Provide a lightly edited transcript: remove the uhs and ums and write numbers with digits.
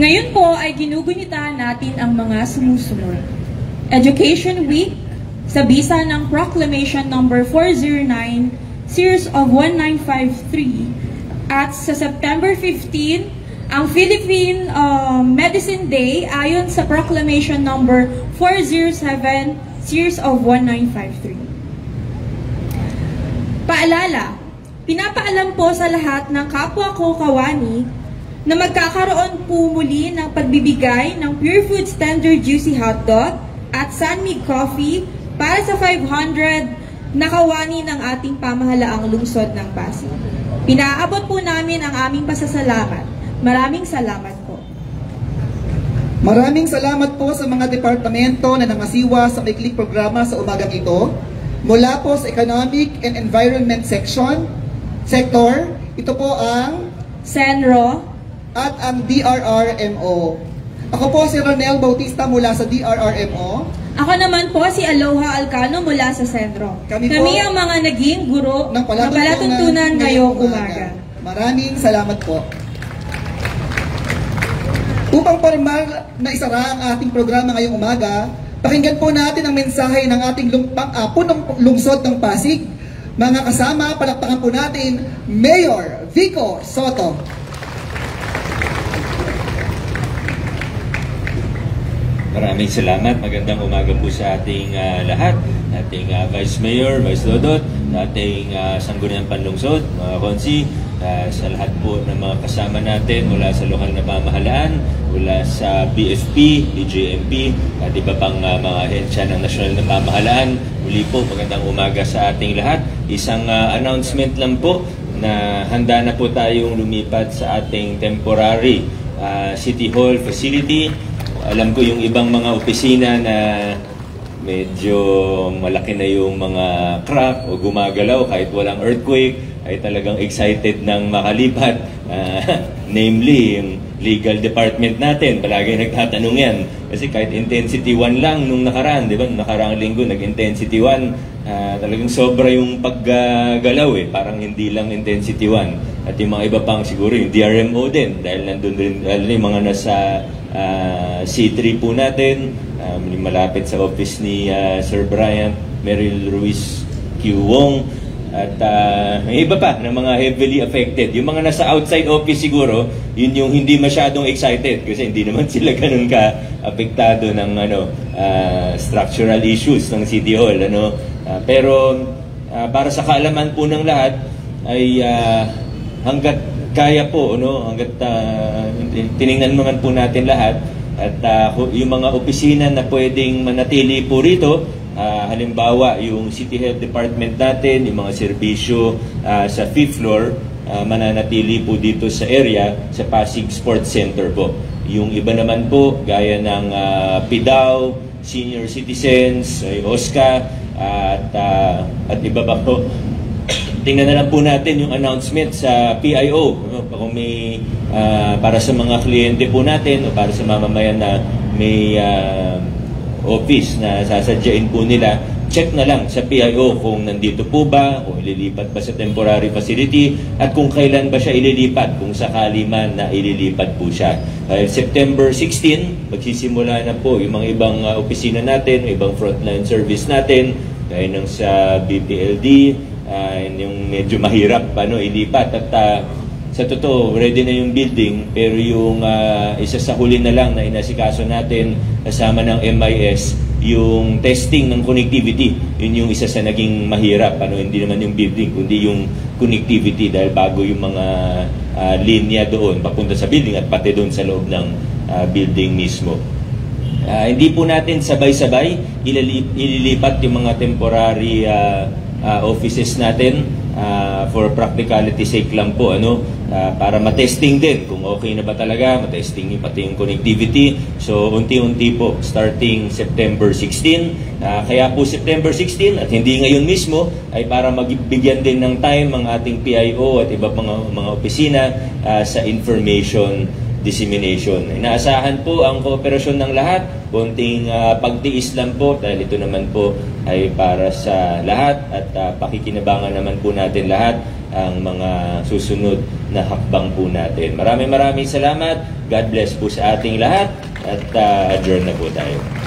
Ngayon po ay ginugunita natin ang mga sumusunod. Education Week sa bisa ng Proclamation Number 409, Series of 1953, at sa September 15, ang Philippine Medicine Day ayon sa Proclamation Number 407, Series of 1953. Paalala, pinapaalam po sa lahat ng kapwa ko kawani na magkakaroon po muli ng pagbibigay ng Pure Foods Tender Juicy Hotdog at Sanmig Coffee para sa 500 na kawani ng ating pamahalaang lungsod ng Pasig. Pinaabot po namin ang aming pasasalamat. Maraming salamat po. Maraming salamat po sa mga departamento na nangasiwa sa maikling programa sa umagang ito. Mula po sa Economic and Environment Sector, ito po ang Senro at ang DRRMO. Ako po si Ronel Bautista mula sa DRRMO. Ako naman po si Aloha Alcano mula sa Senro. Kami ang mga naging guro ng palatuntunan ngayong umaga. Maraming salamat po. Upang formal na isara ang ating programa ngayong umaga, pakinggan po natin ang mensahe ng ating punong lungsod ng Pasig. Mga kasama, palakpakan po natin, Mayor Vico Soto. Maraming salamat. Magandang umaga po sa ating lahat. Ating Vice Mayor, Vice Dodot, ating Sangguniang Panlungsod, mga konsi, sa lahat po ng mga kasama natin mula sa lokal na pamahalaan, mula sa BFP, DJMP, at iba pang mga ahensya ng nasyonal na pamahalaan. Muli po, magandang umaga sa ating lahat. Isang announcement lang po na handa na po tayong lumipat sa ating temporary City Hall facility. Alam ko yung ibang mga opisina na medyo malaki na yung mga crack o gumagalaw kahit walang earthquake ay talagang excited ng makalipat. Namely, yung legal department natin, palagi nagtatanong yan. Kasi kahit intensity 1 lang nung nakaraan, di ba? Nakaraang linggo, nag-intensity 1. Talagang sobra yung paggalaw parang hindi lang intensity 1. At yung mga iba pang siguro yung DRMO din dahil nandun rin yung mga nasa C3 po natin, malapit sa office ni Sir Bryant, Meryl Ruiz Q. Wong, at may iba pa na mga heavily affected. Yung mga nasa outside office siguro, yun yung hindi masyadong excited kasi hindi naman sila ganun ka-apektado ng structural issues ng City Hall. Pero para sa kaalaman po ng lahat, ay hanggat kaya po, hanggat tiningnan naman po natin lahat at yung mga opisina na pwedeng manatili po rito, halimbawa yung City Health Department natin, yung mga serbisyo sa 5th floor, mananatili po dito sa area sa Pasig Sports Center po. Yung iba naman po, gaya ng PIDAW, Senior Citizens, OSCA, at iba pa po. Tingnan na lang po natin yung announcement sa PIO kung may para sa mga kliyente po natin o para sa mamamayan na may office na sasadyain po nila, check na lang sa PIO kung nandito po ba, kung ililipat ba sa temporary facility at kung kailan ba siya ililipat, kung sakali man na ililipat po siya. September 16, magsisimula na po yung mga ibang opisina natin, ibang frontline service natin, gaya ng sa BPLD, yung medyo mahirap ilipat at sa totoo ready na yung building pero yung isa sa huli na lang na inasikaso natin kasama ng MIS yung testing ng connectivity. Yun yung isa sa naging mahirap, hindi naman yung building kundi yung connectivity dahil bago yung mga linya doon papunta sa building at pati doon sa loob ng building mismo. Hindi po natin sabay-sabay ililipat yung mga temporary offices natin for practicality sake lang po para matesting din kung okay na ba talaga, matesting pati yung connectivity. So unti-unti po starting September 16, kaya po September 16 at hindi ngayon mismo ay para magbigyan din ng time ang ating PIO at iba pang mga opisina sa information dissemination. Inaasahan po ang kooperasyon ng lahat, konting pagtiis lang po dahil ito naman po ay para sa lahat at pakikinabangan naman po natin lahat ang mga susunod na hakbang po natin. Maraming salamat. God bless po sa ating lahat at adjourn na po tayo.